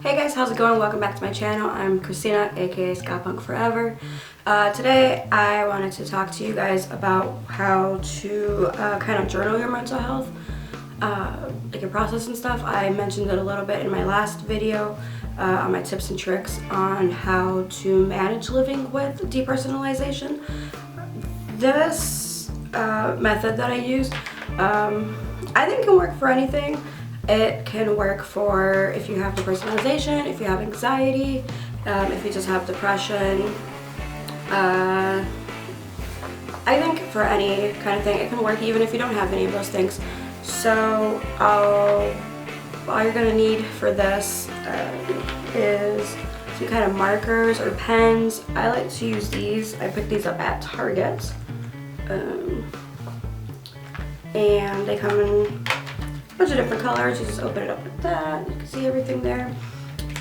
Hey guys, how's it going? Welcome back to my channel. I'm Christina, aka Skypunk Forever. Today I wanted to talk to you guys about how to kind of journal your mental health, like your process and stuff. I mentioned it a little bit in my last video on my tips and tricks on how to manage living with depersonalization. This method that I use, I think can work for anything. It can work for if you have depersonalization, if you have anxiety, if you just have depression. I think for any kind of thing it can work, even if you don't have any of those things. So all you're going to need for this is some kind of markers or pens. I like to use these. I picked these up at Target. And they come in bunch of different colors. You just open it up like that. You can see everything there.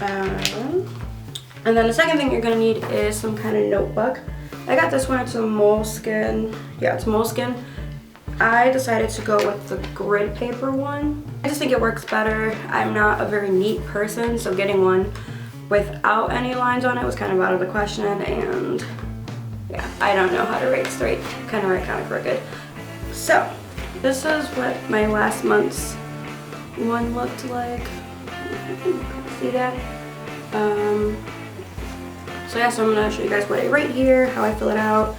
And then the second thing you're gonna need is some kind of notebook. I got this one. It's a moleskin. Yeah, it's moleskin. I decided to go with the grid paper one. I just think it works better. I'm not a very neat person, so getting one without any lines on it was kind of out of the question. And yeah, I don't know how to write straight. Kind of write kind of crooked. So this is what my last month's one looked like. See that? So yeah, so I'm gonna show you guys what I write here, how I fill it out,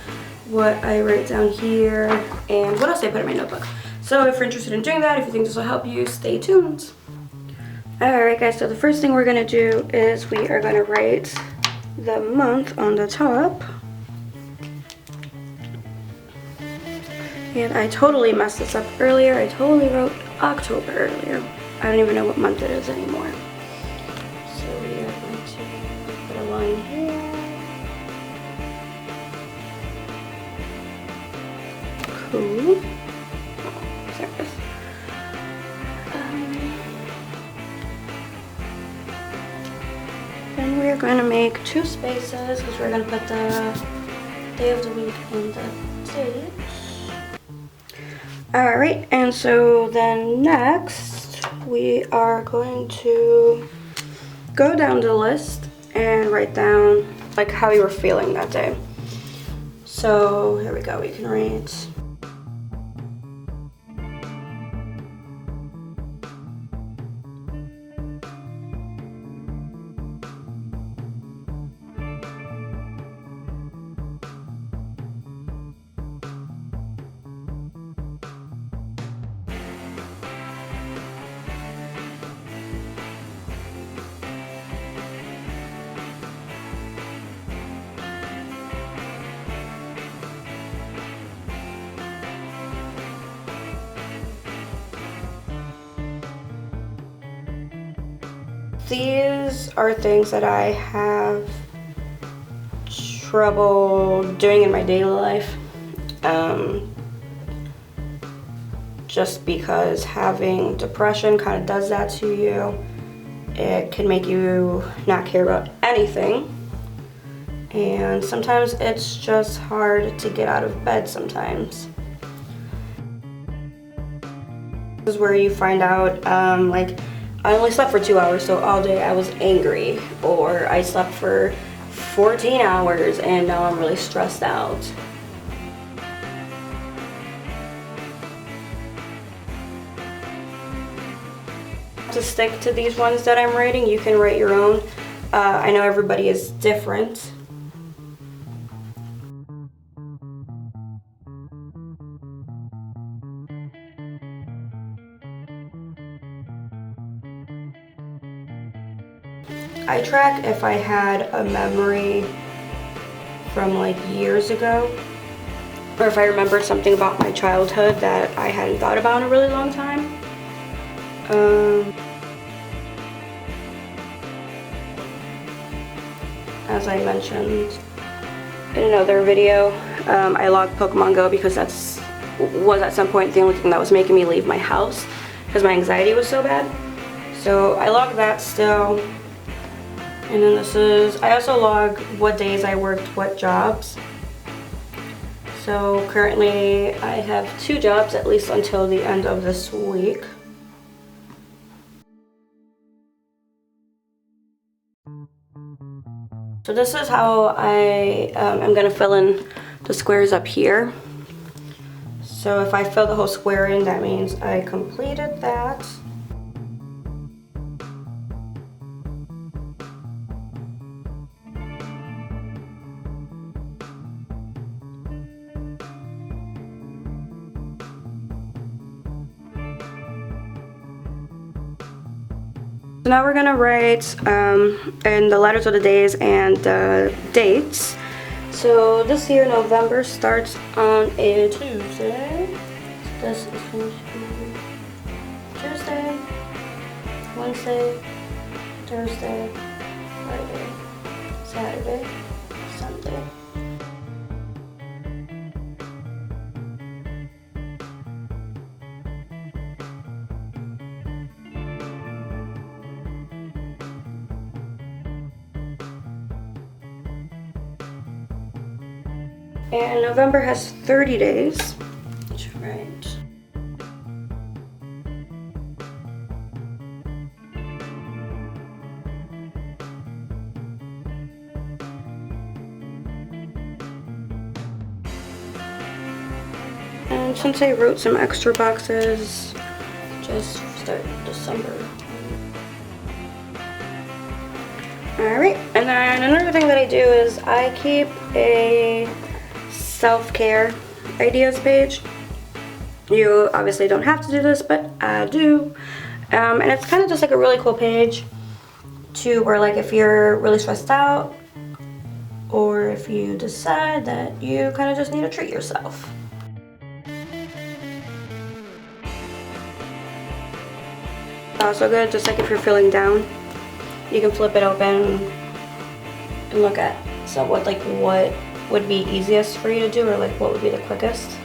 what I write down here, and what else I put in my notebook. So if you're interested in doing that, if you think this will help you, stay tuned. Alright guys, so the first thing we're gonna do is we are gonna write the month on the top. And I totally messed this up earlier. I totally wrote October earlier. I don't even know what month it is anymore. So we are going to put a line here. Cool. Sorry. Then we're going to make 2 spaces because we're going to put the day of the week in the date. Alright, and so then next we are going to go down the list and write down like how you were feeling that day. So here we go, we can write these are things that I have trouble doing in my daily life, just because having depression kind of does that to you. It can make you not care about anything, and sometimes it's just hard to get out of bed sometimes. This is where you find out, like, I only slept for 2 hours, so all day I was angry, or I slept for 14 hours and now I'm really stressed out. To stick to these ones that I'm writing, you can write your own. I know everybody is different. I track if I had a memory from like years ago, or if I remembered something about my childhood that I hadn't thought about in a really long time. As I mentioned in another video, I logged Pokemon Go because was at some point the only thing that was making me leave my house because my anxiety was so bad. So I logged that still. And then I also log what days I worked what jobs. So currently I have 2 jobs at least until the end of this week. So this is how I am gonna fill in the squares up here. So if I fill the whole square in, that means I completed that. So now we're gonna write in the letters of the days and the dates. So this year, November starts on a Tuesday. This is going to be Tuesday, Wednesday, Thursday, Friday, Saturday, Sunday. And November has 30 days. Right. And since I wrote some extra boxes, just start December. Alright, and then another thing that I do is I keep a self-care ideas page. You obviously don't have to do this, but I do. And it's kind of just like a really cool page to where, like, if you're really stressed out or if you decide that you kind of just need to treat yourself. Also good, just like if you're feeling down, you can flip it open and look at what would be easiest for you to do, or like what would be the quickest.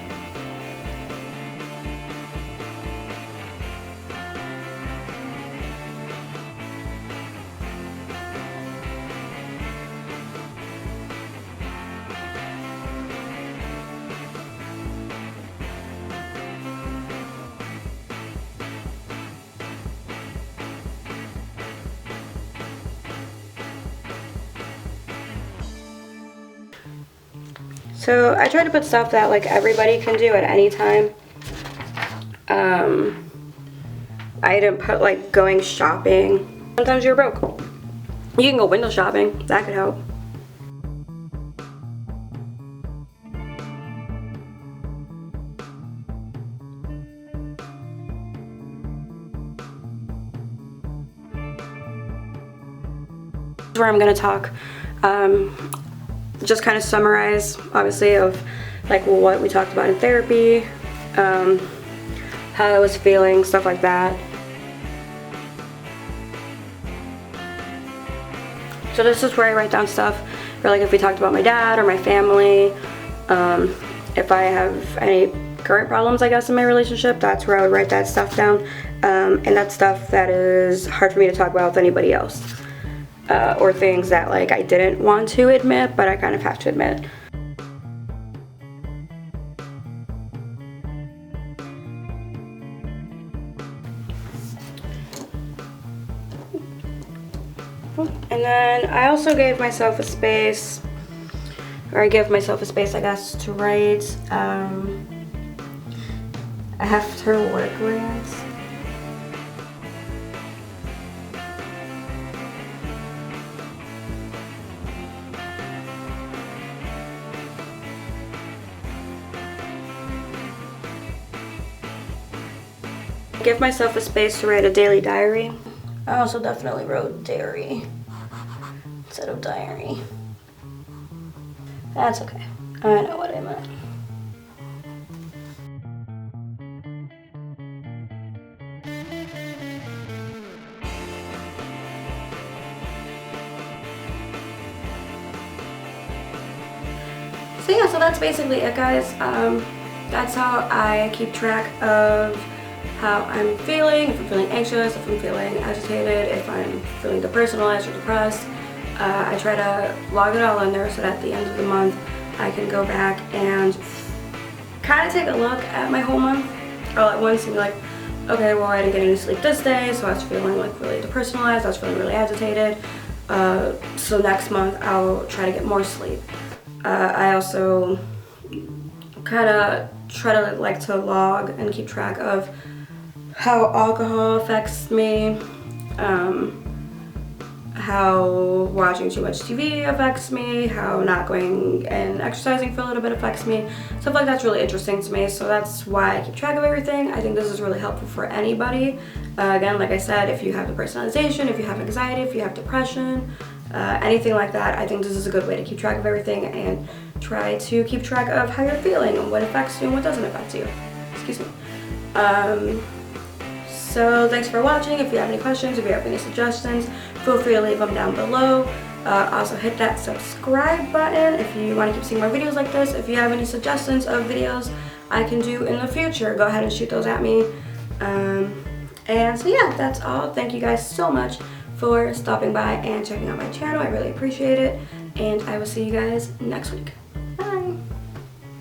So I try to put stuff that like everybody can do at any time. I didn't put like going shopping. Sometimes you're broke. You can go window shopping. That could help. Where I'm gonna talk. Just kind of summarize, obviously, of like what we talked about in therapy, how I was feeling, stuff like that. So this is where I write down stuff for like if we talked about my dad or my family, if I have any current problems, I guess, in my relationship, that's where I would write that stuff down. And that's stuff that is hard for me to talk about with anybody else. Or things that like I didn't want to admit, but I kind of have to admit. And then I also gave myself a space, or I give myself a space, I guess, to write after work rants. Give myself a space to write a daily diary. I also definitely wrote dairy instead of diary. That's okay. I know what I meant. So yeah, so that's basically it, guys. That's how I keep track of how I'm feeling, if I'm feeling anxious, if I'm feeling agitated, if I'm feeling depersonalized or depressed. I try to log it all in there so that at the end of the month I can go back and kind of take a look at my whole month all at once and be like, okay, well, I didn't get any sleep this day, so I was feeling like really depersonalized, I was feeling really agitated. So next month I'll try to get more sleep. I also kind of try to like to log and keep track of how alcohol affects me, how watching too much TV affects me, how not going and exercising for a little bit affects me. Stuff like that's really interesting to me, so that's why I keep track of everything. I think this is really helpful for anybody. Again, like I said, if you have depersonalization, if you have anxiety, if you have depression, anything like that, I think this is a good way to keep track of everything and try to keep track of how you're feeling and what affects you and what doesn't affect you. Excuse me. So thanks for watching. If you have any questions, if you have any suggestions, feel free to leave them down below. Also hit that subscribe button if you want to keep seeing more videos like this. If you have any suggestions of videos I can do in the future, go ahead and shoot those at me. And so yeah, that's all. Thank you guys so much for stopping by and checking out my channel. I really appreciate it. And I will see you guys next week.